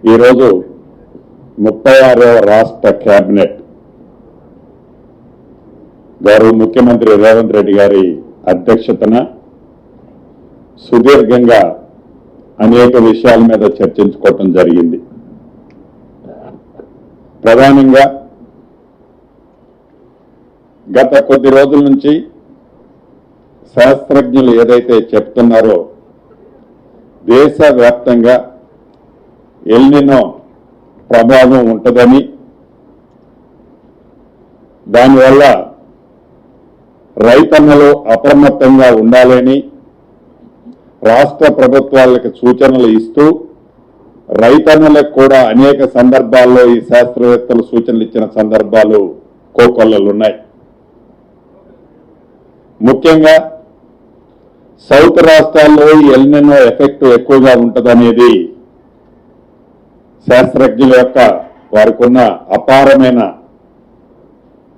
ఈరోజు 36వ రాష్ట్ర కేబినెట్ గౌరవ ముఖ్యమంత్రి రేవంత్ రెడ్డి గారి అధ్యక్షతన సుదీర్ఘంగా అనేక విషయాల మీద చర్చించుకోవటం జరిగింది. ప్రధానంగా గత కొద్ది రోజుల నుంచి శాస్త్రజ్ఞులు ఏదైతే చెప్తున్నారో దేశవ్యాప్తంగా ఎల్నినో ప్రభావం ఉంటుందని, దానివల్ల రైతన్నలు అప్రమత్తంగా ఉండాలని రాష్ట్ర ప్రభుత్వాలకు సూచనలు ఇస్తూ రైతన్నలకు కూడా అనేక సందర్భాల్లో ఈ శాస్త్రవేత్తలు సూచనలు ఇచ్చిన సందర్భాలు కోకొల్లలున్నాయి. ముఖ్యంగా సౌత్ రాష్ట్రాల్లో ఈ ఎల్నినో ఎఫెక్ట్ ఎక్కువగా ఉంటుందనేది శాస్త్రజ్ఞుల యొక్క వారికి ఉన్న అపారమైన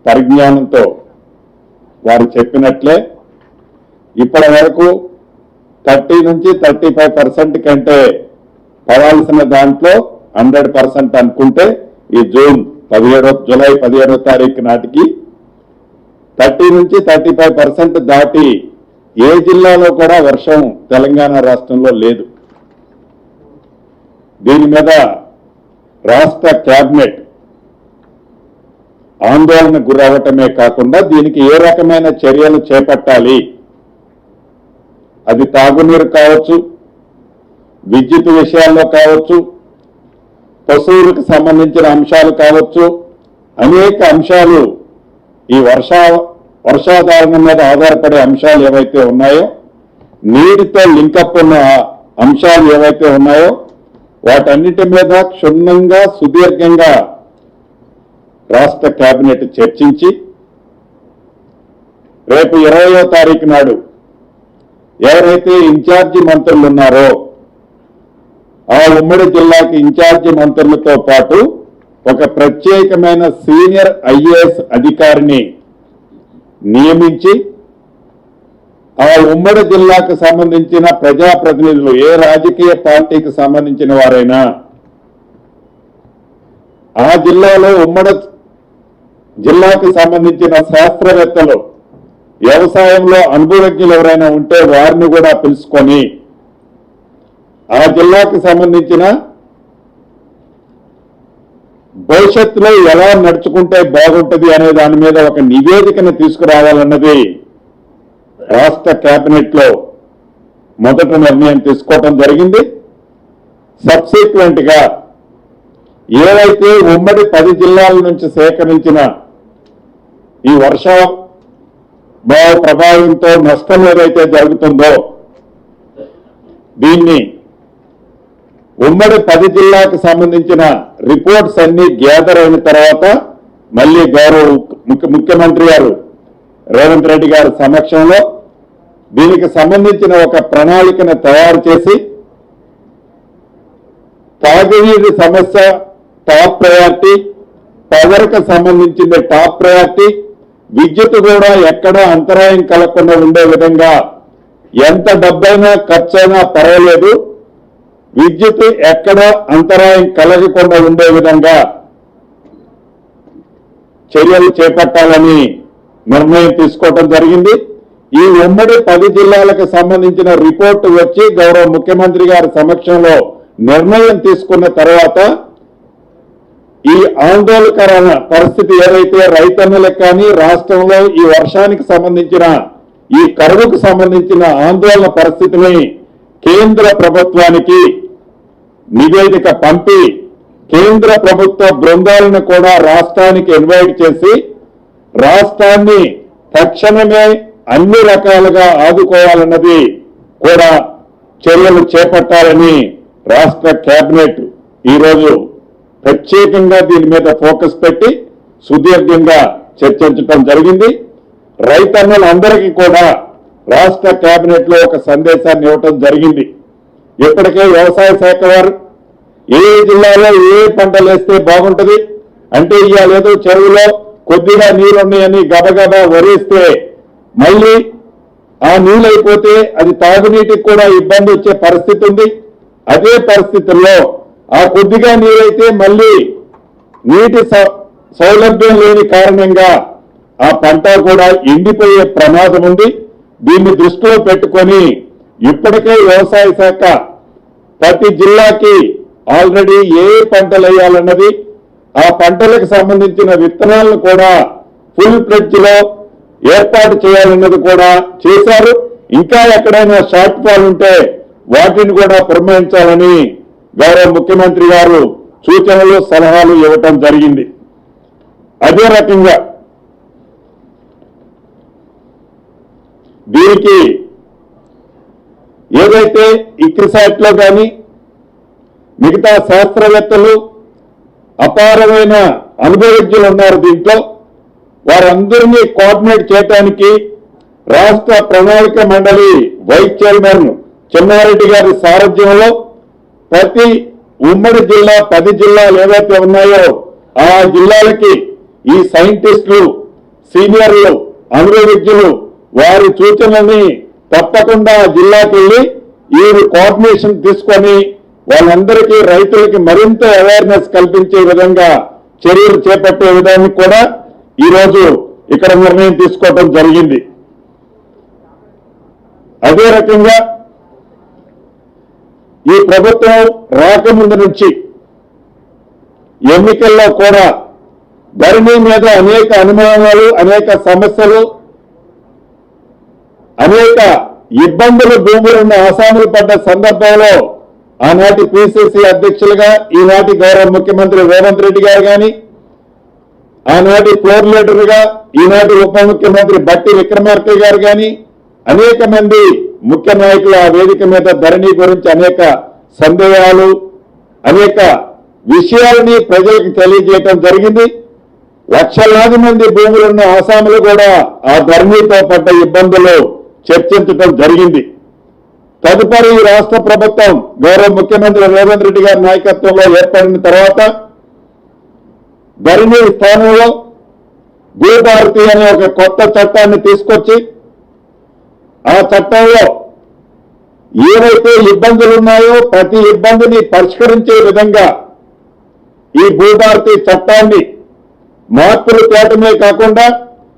పరిజ్ఞానంతో వారు చెప్పినట్లే ఇప్పటి వరకు 30 నుంచి 35% కంటే పడాల్సిన దాంట్లో 100% అనుకుంటే ఈ జూలై 17వ తారీఖు నాటికి 30 నుంచి 35% దాటి ఏ జిల్లాలో కూడా వర్షం తెలంగాణ రాష్ట్రంలో లేదు. దీని మీద రాష్ట్ర కేబినెట్ ఆందోళన గురవటమే కాకుండా దీనికి ఏ రకమైన చర్యలు చేపట్టాలి, అది తాగునీరు కావచ్చు, విద్యుత్ విషయాల్లో కావచ్చు, పశువులకు సంబంధించిన అంశాలు కావచ్చు, అనేక అంశాలు ఈ వర్షాధారణ మీద ఆధారపడే అంశాలు ఏవైతే ఉన్నాయో, నీటితో లింకప్ ఉన్న అంశాలు ఏవైతే ఉన్నాయో వాటన్నిటి మీద క్షుణ్ణంగా సుదీర్ఘంగా రాష్ట్ర కేబినెట్ చర్చించి రేపు 20వ తారీఖు నాడు ఎవరైతే ఇన్ఛార్జి మంత్రులు ఉన్నారో ఆ ఉమ్మడి జిల్లాకి ఇన్ఛార్జి మంత్రులతో పాటు ఒక ప్రత్యేకమైన సీనియర్ ఐఏఎస్ అధికారిని నియమించి ఆ ఉమ్మడి జిల్లాకు సంబంధించిన ప్రజాప్రతినిధులు ఏ రాజకీయ పార్టీకి సంబంధించిన వారైనా ఆ జిల్లాలో ఉమ్మడి జిల్లాకు సంబంధించిన శాస్త్రవేత్తలు వ్యవసాయంలో అనుభవజ్ఞులు ఎవరైనా ఉంటే వారిని కూడా పిలుచుకొని ఆ జిల్లాకు సంబంధించిన భవిష్యత్తులో ఎలా నడుచుకుంటే బాగుంటుంది అనే దాని మీద ఒక నివేదికను తీసుకురావాలన్నది రాష్ట్ర కేబినెట్ లో మొదట నిర్ణయం తీసుకోవడం జరిగింది. సబ్సిక్వెంట్ గా ఏవైతే ఉమ్మడి 10 జిల్లాల నుంచి సేకరించిన ఈ వర్ష ప్రభావంతో నష్టం ఏదైతే జరుగుతుందో దీన్ని ఉమ్మడి 10 జిల్లాకు సంబంధించిన రిపోర్ట్స్ అన్ని గ్యాదర్ అయిన తర్వాత మళ్ళీ గౌరవ ముఖ్యమంత్రి గారు రేవంత్ రెడ్డి గారి సమక్షంలో దీనికి సంబంధించిన ఒక ప్రణాళికను తయారు చేసి తాగునీటి సమస్య టాప్ ప్రయారిటీ, పవర్కు సంబంధించిన టాప్ ప్రయారిటీ, విద్యుత్ కూడా ఎక్కడా అంతరాయం కలగకుండా ఉండే విధంగా ఎంత డబ్బైనా ఖర్చైనా పర్వాలేదు, విద్యుత్ ఎక్కడ అంతరాయం కలగకుండా ఉండే విధంగా చర్యలు చేపట్టాలని నిర్ణయం తీసుకోవడం జరిగింది. ఈ ఉమ్మడి 10 జిల్లాలకు సంబంధించిన రిపోర్టు వచ్చి గౌరవ ముఖ్యమంత్రి గారి సమక్షంలో నిర్ణయం తీసుకున్న తర్వాత ఈ ఆందోళనకరమైన పరిస్థితి ఏదైతే రైతన్నులకు కానీ రాష్ట్రంలో ఈ వర్షానికి సంబంధించిన ఈ కరువుకు సంబంధించిన ఆందోళన పరిస్థితిని కేంద్ర ప్రభుత్వానికి నివేదిక పంపి కేంద్ర ప్రభుత్వ బృందాలను కూడా రాష్ట్రానికి ఇన్వైట్ చేసి రాష్ట్రాన్ని తక్షణమే అన్ని రకాలుగా ఆదుకోవాలన్నది కూడా చర్యలు చేపట్టాలని రాష్ట్ర కేబినెట్ ఈరోజు ప్రత్యేకంగా దీని మీద ఫోకస్ పెట్టి సుదీర్ఘంగా చర్చించడం జరిగింది. రైతన్నులందరికీ కూడా రాష్ట్ర కేబినెట్ లో ఒక సందేశాన్ని ఇవ్వటం జరిగింది. ఇప్పటికే వ్యవసాయ శాఖ వారు ఏ జిల్లాలో ఏ పంటలు వేస్తే బాగుంటుంది అంటే ఇవాళ ఏదో చెరువులో కొద్దిగా నీరున్నాయని గబగబా వరిస్తే మళ్ళీ ఆ నీళ్ళైపోతే అది తాగునీటికి కూడా ఇబ్బంది వచ్చే పరిస్థితి ఉంది. అదే పరిస్థితుల్లో ఆ కొద్దిగా నీరైతే మళ్ళీ నీటి సౌలభ్యం లేని కారణంగా ఆ పంట కూడా ఎండిపోయే ప్రమాదం ఉంది. దీన్ని దృష్టిలో పెట్టుకొని ఇప్పటికే వ్యవసాయ శాఖ ప్రతి జిల్లాకి ఆల్రెడీ ఏ పంటలు వేయాలన్నది, ఆ పంటలకు సంబంధించిన విత్తనాలను కూడా ఫుల్ ఫ్లెడ్జ్ లో ఏర్పాటు చేయాలన్నది కూడా చేశారు. ఇంకా ఎక్కడైనా షార్ట్ ఫాల్ ఉంటే వాటిని కూడా పురమాయించాలని గౌరవ ముఖ్యమంత్రి గారు సూచనలు సలహాలు ఇవ్వటం జరిగింది. అదే రకంగా దీనికి ఏదైతే ఇక్రిసాట్ లో కానీ మిగతా శాస్త్రవేత్తలు అపారమైన అనుభవజ్ఞులు ఉన్నారు, దీంట్లో వారందరినీ కోఆర్డినేట్ చేయడానికి రాష్ట్ర ప్రణాళిక మండలి వైస్ చైర్మన్ చెన్నారెడ్డి గారి సారథ్యంలో ప్రతి ఉమ్మడి జిల్లా 10 జిల్లాలు ఏవైతే ఉన్నాయో ఆ జిల్లాలకి ఈ సైంటిస్టులు, సీనియర్లు, అనుభవజ్ఞులు వారి సూచనల్ని తప్పకుండా జిల్లాకి వెళ్లి ఈ కోఆర్డినేషన్ తీసుకొని వాళ్ళందరికీ రైతులకి మరింత అవేర్నెస్ కల్పించే విధంగా చర్యలు చేపట్టే విధానికి కూడా ఈరోజు ఇక్కడ నిర్ణయం తీసుకోవడం జరిగింది. అదే రకంగా ఈ ప్రభుత్వం రాకముందు నుంచి ఎన్నికల్లో కూడా ధరణి మీద అనేక అనుమానాలు, అనేక సమస్యలు, అనేక ఇబ్బందులు భూములున్న ఆసాములు పడ్డ సందర్భంలో ఆనాటి పిసిసి అధ్యక్షులుగా ఈనాటి గౌరవ ముఖ్యమంత్రి రేవంత్ రెడ్డి గారు కానీ, ఆనాటి ఫ్లోర్ లీడర్గా ఈనాటి ఉప ముఖ్యమంత్రి బట్టి విక్రమార్క గారు కానీ అనేక మంది ముఖ్య నాయకులు ఆ వేదిక మీద ధరణి గురించి అనేక సందేహాలు, అనేక విషయాలని ప్రజలకు తెలియజేయటం జరిగింది. లక్షలాది మంది భూములున్న ఆసాములు కూడా ఆ ధరణితో పడ్డ ఇబ్బందులు చర్చించడం జరిగింది. తదుపరి రాష్ట్ర ప్రభుత్వం గౌరవ ముఖ్యమంత్రి రేవంత్ రెడ్డి గారి నాయకత్వంలో ఏర్పడిన తర్వాత ధరణి స్థానంలో భూభారతి అనే ఒక కొత్త చట్టాన్ని తీసుకొచ్చి ఆ చట్టంలో ఏవైతే ఇబ్బందులు ఉన్నాయో ప్రతి ఇబ్బందిని పరిష్కరించే విధంగా ఈ భూభారతి చట్టాన్ని మార్పులు తేవటమే కాకుండా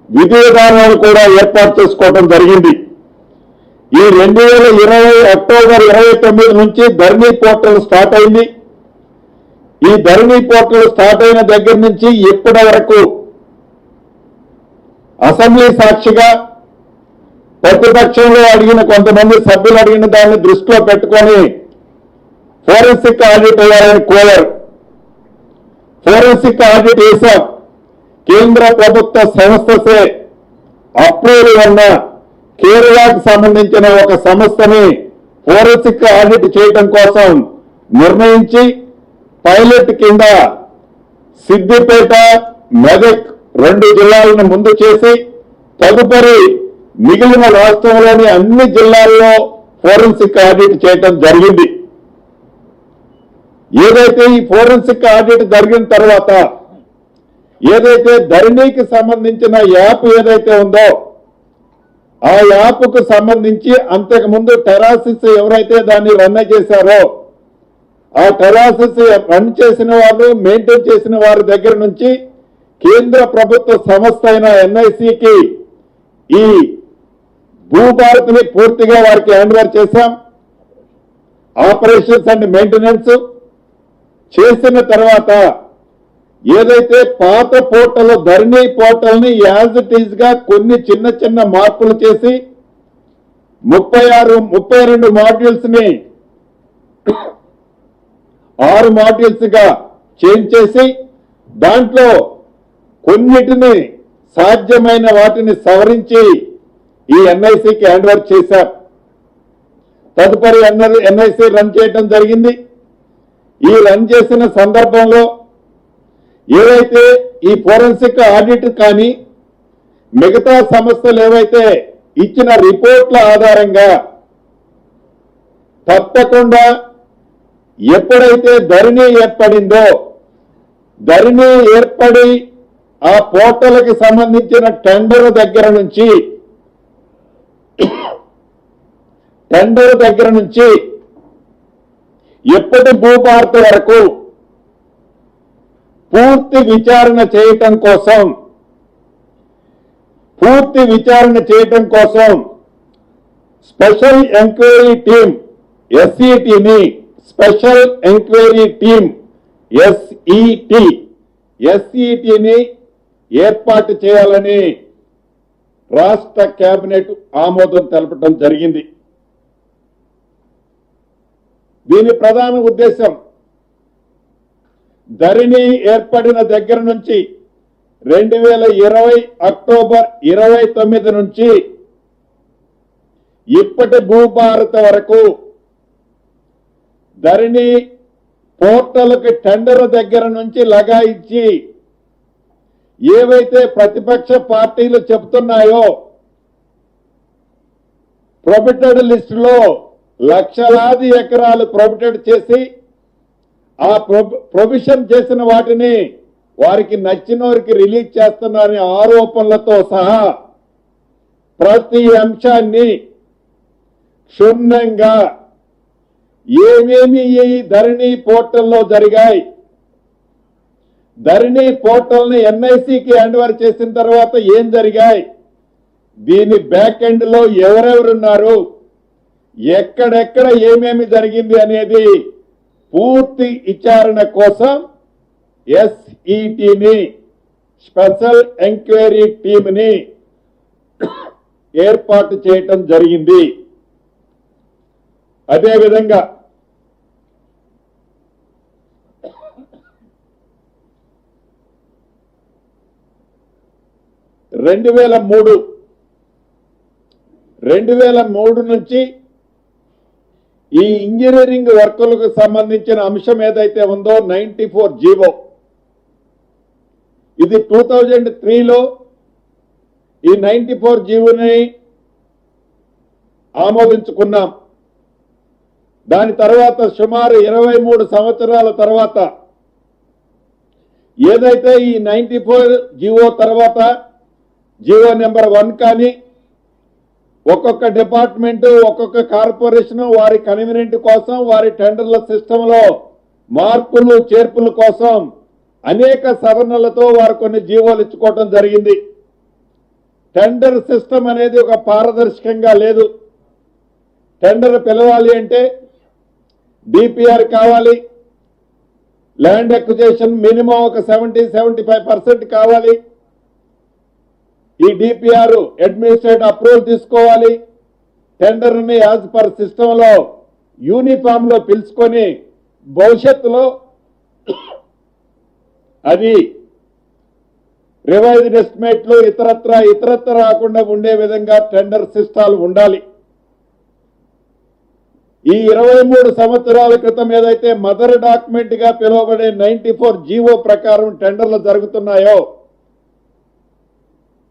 విధి విధానాలు కూడా ఏర్పాటు చేసుకోవడం జరిగింది. ఈ 2020 అక్టోబర్ 29 నుంచి ధరణి పోర్టల్ స్టార్ట్ అయింది. ఈ ధరణి పోర్టల్ స్టార్ట్ అయిన దగ్గర నుంచి ఇప్పటి వరకు అసెంబ్లీ సాక్షిగా ప్రతిపక్షంలో అడిగిన కొంతమంది సభ్యులు అడిగిన దాన్ని దృష్టిలో పెట్టుకొని ఫోరెన్సిక్ ఆడిట్ వేయాలని కోరారు. ఫోరెన్సిక్ ఆడిట్ వేశాం. కేంద్ర ప్రభుత్వ సంస్థసే అప్రూవల్ ఉన్న కేరళకు సంబంధించిన ఒక సంస్థని ఫోరెన్సిక్ ఆడిట్ చేయడం కోసం నిర్ణయించి పైలట్ కింద సిద్దిపేట, మెదక్ 2 జిల్లాలను ముందు చేసి తదుపరి మిగిలిన రాష్ట్రంలోని అన్ని జిల్లాల్లో ఫోరెన్సిక్ ఆడిట్ చేయడం జరిగింది. ఏదైతే ఈ ఫోరెన్సిక్ ఆడిట్ జరిగిన తర్వాత ఏదైతే ధరణికి సంబంధించిన యాప్ ఏదైతే ఉందో ఆ యాప్కు సంబంధించి అంతకుముందు టెరాసిస్ ఎవరైతే దాన్ని రన్ చేశారో ఆ టెరాసిస్ రన్ చేసిన వాళ్ళు, మెయింటైన్ చేసిన వారి దగ్గర నుంచి కేంద్ర ప్రభుత్వ సంస్థ అయిన ఎన్ఐసికి ఈ భూభారతిని పూర్తిగా వారికి హ్యాండ్ ఓవర్ చేశాం. ఆపరేషన్స్ అండ్ మెయింటెనెన్స్ చేసిన తర్వాత ఏదైతే పాత పోర్టల్ ధరణి పోర్టల్ ని యాజ్ ఇట్ ఈజ్ గా కొన్ని చిన్న చిన్న మార్పులు చేసి 32 మాడ్యూల్స్ ని 6 మాడ్యూల్స్ గా చేంజ్ చేసి దాంట్లో కొన్నిటిని సాధ్యమైన వాటిని సవరించి ఈ ఎన్ఐసికి హ్యాండ్ ఓవర్ చేశారు. తదుపరి ఎన్ఐసి రన్ చేయడం జరిగింది. ఈ రన్ చేసిన సందర్భంలో ఏవైతే ఈ ఫోరెన్సిక్ ఆడిట్ కానీ మిగతా సంస్థలు ఏవైతే ఇచ్చిన రిపోర్ట్ల ఆధారంగా తప్పకుండా ఎప్పుడైతే ధరణి ఏర్పడిందో ధరణి ఏర్పడి ఆ పోర్టల్కి సంబంధించిన టెండర్ దగ్గర నుంచి ఇప్పటి భూభారత వరకు పూర్తి విచారణ చేయటం కోసం స్పెషల్ ఎంక్వైరీ టీం ఎస్ఈటిని స్పెషల్ ఎంక్వైరీ టీం ఎస్ఈటిని ఏర్పాటు చేయాలని రాష్ట్ర కేబినెట్ ఆమోదం తెలపడం జరిగింది. దీని ప్రధాన ఉద్దేశం ధరణి ఏర్పడిన దగ్గర నుంచి 2020 అక్టోబర్ 29 నుంచి ఇప్పటి భూభారత వరకు ధరణి పోర్టల్కి టెండర్ దగ్గర నుంచి లగాయించి ఏవైతే ప్రతిపక్ష పార్టీలు చెబుతున్నాయో ప్రొబిటెడ్ లిస్టులో లక్షలాది ఎకరాలు ప్రొబిటెడ్ చేసి ఆ ప్రొవిషన్ చేసిన వాటిని వారికి నచ్చిన వారికి రిలీజ్ చేస్తున్నారనే ఆరోపణలతో సహా ప్రతి అంశాన్ని క్షుణ్ణంగా ఏమేమి ఈ ధరణి పోర్టల్లో జరిగాయి, ధరణి పోర్టల్ని ఎన్ఐసికి హ్యాండ్ ఓవర్ చేసిన తర్వాత ఏం జరిగాయి, దీని బ్యాక్ ఎండ్ లో ఎవరెవరున్నారు, ఎక్కడెక్కడ ఏమేమి జరిగింది అనేది పూర్తి విచారణ కోసం ఎస్ఈటిని స్పెషల్ ఎంక్వైరీ టీంని ఏర్పాటు చేయటం జరిగింది. అదేవిధంగా రెండు వేల మూడు నుంచి ఈ ఇంజనీరింగ్ వర్కులకు సంబంధించిన అంశం ఏదైతే ఉందో 94 జీవో, ఇది 2003లో ఈ 94 జీవోని ఆమోదించుకున్నాం. దాని తర్వాత సుమారు 23 సంవత్సరాల తర్వాత ఏదైతే ఈ 94 జీవో తర్వాత జీవో నెంబర్ 1 కానీ ఒక్కొక్క డిపార్ట్మెంట్ ఒక్కొక్క కార్పొరేషన్ వారి కన్వీనియంట్ కోసం వారి టెండర్ల సిస్టంలో మార్పులు చేర్పుల కోసం అనేక సవరణలతో వారు కొన్ని జీవోలు ఇచ్చుకోవటం జరిగింది. టెండర్ సిస్టమ్ అనేది ఒక పారదర్శకంగా లేదు. టెండర్ పిలవాలి అంటే డిపిఆర్ కావాలి, ల్యాండ్ అక్విజిషన్ మినిమం ఒక 70-75% కావాలి. ఈ డిపిఆర్ అడ్మినిస్ట్రేటివ్ అప్రూవల్ తీసుకోవాలి. టెండర్ ని యాజ్ పర్ సిస్టమ్ లో యూనిఫామ్ లో పిలుచుకొని భవిష్యత్తులో అది రివైజ్డ్ ఎస్టిమేట్లు ఇతరత్ర రాకుండా ఉండే విధంగా టెండర్ సిస్టాలు ఉండాలి. ఈ 23 సంవత్సరాల క్రితం ఏదైతే మదర్ డాక్యుమెంట్ గా పిలువబడే 94 జీవో ప్రకారం టెండర్లు జరుగుతున్నాయో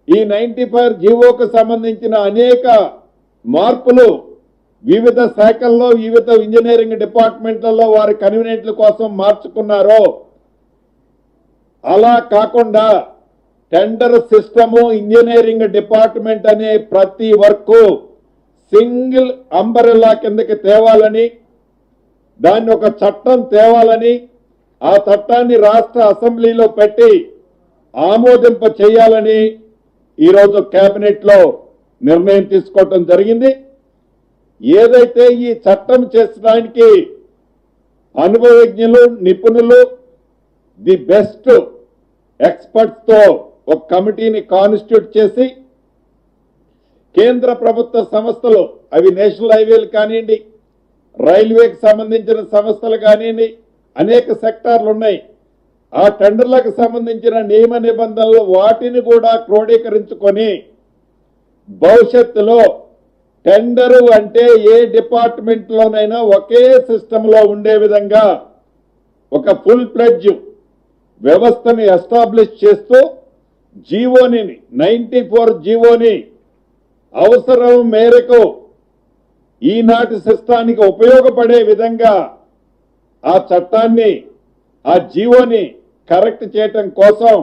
ఈ 94 జీవోకు సంబంధించిన అనేక మార్పులు వివిధ శాఖల్లో వివిధ ఇంజనీరింగ్ డిపార్ట్మెంట్లలో వారి కన్వీనియంట్ల కోసం మార్చుకున్నారో అలా కాకుండా టెండర్ సిస్టము ఇంజనీరింగ్ డిపార్ట్మెంట్ అనే ప్రతి వర్క్ సింగిల్ అంబరెల్లా కిందకి తేవాలని, దాన్ని ఒక చట్టం తేవాలని, ఆ చట్టాన్ని రాష్ట్ర అసెంబ్లీలో పెట్టి ఆమోదింప చేయాలని ఈరోజు కేబినెట్ లో నిర్ణయం తీసుకోవటం జరిగింది. ఏదైతే ఈ చట్టం చేసడానికి అనుభవజ్ఞులు, నిపుణులు, ది బెస్ట్ ఎక్స్పర్ట్స్ తో ఒక కమిటీని కాన్స్టిట్యూట్ చేసి కేంద్ర ప్రభుత్వ సంస్థలు అవి నేషనల్ హైవేలు కానివ్వండి, రైల్వేకి సంబంధించిన సంస్థలు కానివ్వండి, అనేక సెక్టార్లు ఉన్నాయి. ఆ టెండర్లకు సంబంధించిన నియమ నిబంధనలు వాటిని కూడా క్రోడీకరించుకొని భవిష్యత్తులో టెండరు అంటే ఏ డిపార్ట్మెంట్ లోనైనా ఒకే సిస్టమ్ లో ఉండే విధంగా ఒక ఫుల్ ప్లెడ్జ్ వ్యవస్థని ఎస్టాబ్లిష్ చేస్తూ జీవోని 94 జీవోని అవసరం మేరకు ఈనాటి సిస్టానికి ఉపయోగపడే విధంగా ఆ చట్టాన్ని ఆ జీవోని కరెక్ట్ చేయటం కోసం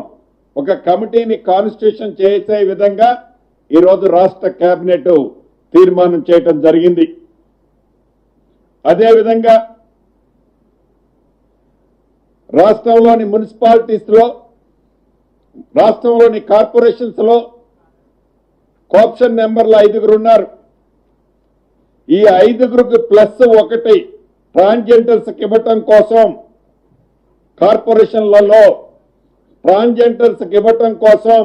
ఒక కమిటీని కాన్స్టిట్యూషన్ చేసే విధంగా ఈరోజు రాష్ట్ర కేబినెట్ తీర్మానం చేయటం జరిగింది. అదేవిధంగా రాష్ట్రంలోని మున్సిపాలిటీస్ లో, రాష్ట్రంలోని కార్పొరేషన్స్ లో కోఆప్షన్ నెంబర్లు 5 ఉన్నారు. ఈ 5కి ప్లస్ 1 ట్రాన్స్జెండర్స్ ఇవ్వటం కోసం కార్పొరేషన్లలో ట్రాన్స్జెండర్స్ ఇవ్వటం కోసం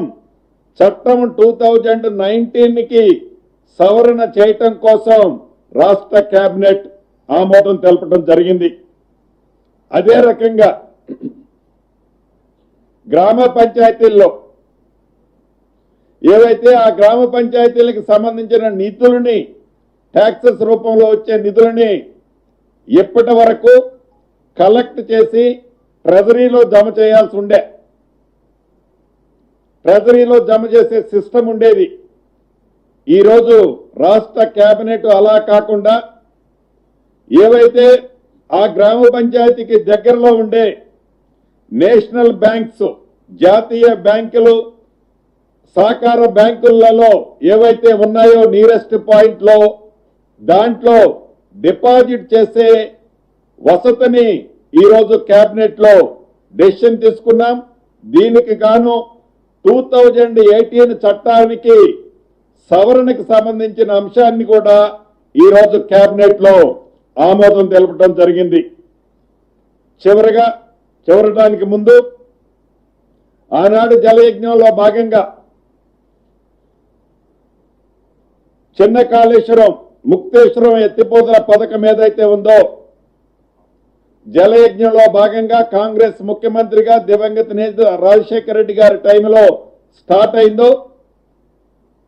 చట్టం 2019కి సవరణ చేయటం కోసం రాష్ట్ర కేబినెట్ ఆమోదం తెలపడం జరిగింది. అదే రకంగా గ్రామ పంచాయతీల్లో ఏవైతే ఆ గ్రామ పంచాయతీలకు సంబంధించిన నిధులని, ట్యాక్సెస్ రూపంలో వచ్చే నిధులని ఇప్పటి వరకు కలెక్ట్ చేసి ట్రెజరీలో జమ చేయాల్సి ఉండే, ట్రెజరీలో జమ చేసే సిస్టమ్ ఉండేది. ఈరోజు రాష్ట్ర కేబినెట్ అలా కాకుండా ఏవైతే ఆ గ్రామ పంచాయతీకి దగ్గరలో ఉండే నేషనల్ బ్యాంక్స్, జాతీయ బ్యాంకులు, సహకార బ్యాంకులలో ఏవైతే ఉన్నాయో నియరెస్ట్ పాయింట్ లో దాంట్లో డిపాజిట్ చేసే వసతిని ఈరోజు కేబినెట్ లో డెసిషన్ తీసుకున్నాం. దీనికి గాను 2018 చట్టానికి సవరణకు సంబంధించిన అంశాన్ని కూడా ఈరోజు కేబినెట్ లో ఆమోదం తెలపడం జరిగింది. చివరడానికి ముందు ఆనాడు జలయజ్ఞంలో భాగంగా చిన్న కాళేశ్వరం, ముక్తేశ్వరం ఎత్తిపోతల పథకం ఏదైతే ఉందో జలయజ్ఞంలో భాగంగా కాంగ్రెస్ ముఖ్యమంత్రిగా దివంగత నేత రాజశేఖర రెడ్డి గారి టైంలో స్టార్ట్ అయిందో,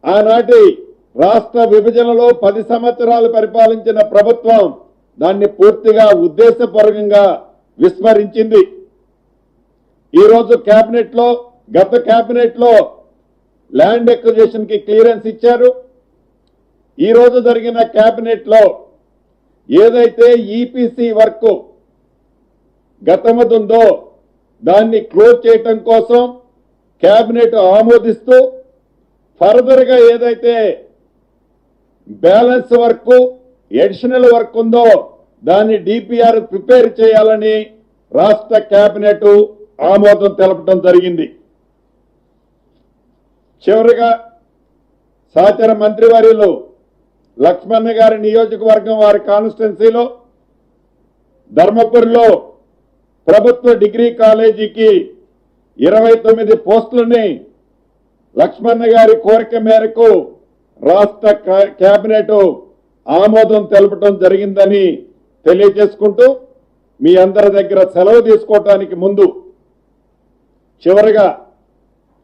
ఆనాటి రాష్ట్ర విభజనలో 10 సంవత్సరాలు పరిపాలించిన ప్రభుత్వం దాన్ని పూర్తిగా ఉద్దేశపూర్వకంగా విస్మరించింది. ఈరోజు కేబినెట్ లో, గత కేబినెట్ లో ల్యాండ్ ఎక్విజిషన్ కి క్లియరెన్స్ ఇచ్చారు. ఈ రోజు జరిగిన కేబినెట్ లో ఏదైతే ఈపీసీ వర్క్ గతమదుందో దాన్ని క్లోజ్ చేయటం కోసం కేబినెట్ ఆమోదిస్తూ ఫర్దర్ గా ఏదైతే బ్యాలెన్స్ వర్క్, ఎడిషనల్ వర్క్ ఉందో దాన్ని డిపిఆర్ ప్రిపేర్ చేయాలని రాష్ట్ర కేబినెట్ ఆమోదం తెలపడం జరిగింది. చివరిగా సహచర మంత్రివర్యులు లక్ష్మణ్ గారి నియోజకవర్గం, వారి కాన్స్టిట్యున్సీలో ధర్మపురిలో ప్రభుత్వ డిగ్రీ కాలేజీకి 29 పోస్టులని లక్ష్మణ్ గారి కోరిక మేరకు రాష్ట్ర కేబినెట్ ఆమోదం తెలపడం జరిగిందని తెలియజేసుకుంటూ మీ అందరి దగ్గర సెలవు తీసుకోవటానికి ముందు చివరిగా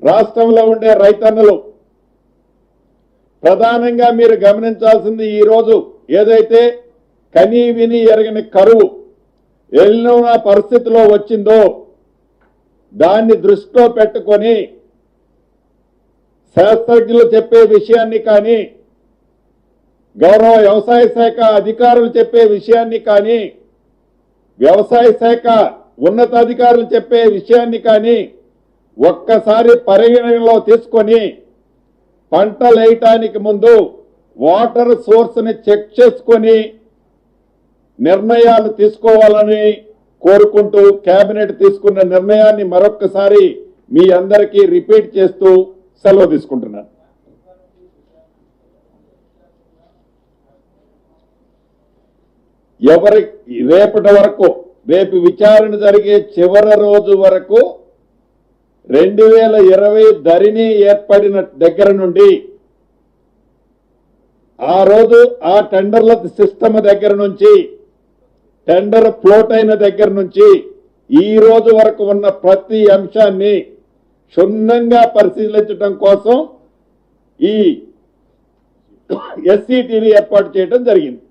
రాష్ట్రంలో ఉండే రైతన్నలు ప్రధానంగా మీరు గమనించాల్సింది, ఈరోజు ఏదైతే కనీ విని ఎరగని కరువు ఎల్నో పరిస్థితిలో వచ్చిందో దాన్ని దృష్టిలో పెట్టుకొని శాస్త్రజ్ఞులు చెప్పే విషయాన్ని కానీ, గౌరవ వ్యవసాయ శాఖ అధికారులు చెప్పే విషయాన్ని కానీ, వ్యవసాయ శాఖ ఉన్నతాధికారులు చెప్పే విషయాన్ని కానీ ఒక్కసారి పరిగణనలో తీసుకొని పంటలు వేయటానికి ముందు వాటర్ సోర్స్ ని చెక్ చేసుకొని నిర్ణయాలు తీసుకోవాలని కోరుకుంటూ కేబినెట్ తీసుకున్న నిర్ణయాన్ని మరొక్కసారి మీ అందరికీ రిపీట్ చేస్తూ సెలవు తీసుకుంటున్నాను. రేపటి వరకు, రేపు విచారణ జరిగే చివరి రోజు వరకు 2020 ధరణి ఏర్పడిన దగ్గర నుండి ఆ రోజు ఆ టెండర్ల సిస్టమ్ దగ్గర నుంచి, టెండర్ ఫ్లోట్ అయిన దగ్గర నుంచి ఈ రోజు వరకు ఉన్న ప్రతి అంశాన్ని క్షుణ్ణంగా పరిశీలించడం కోసం ఈ ఎస్సీటీని ఏర్పాటు చేయడం జరిగింది.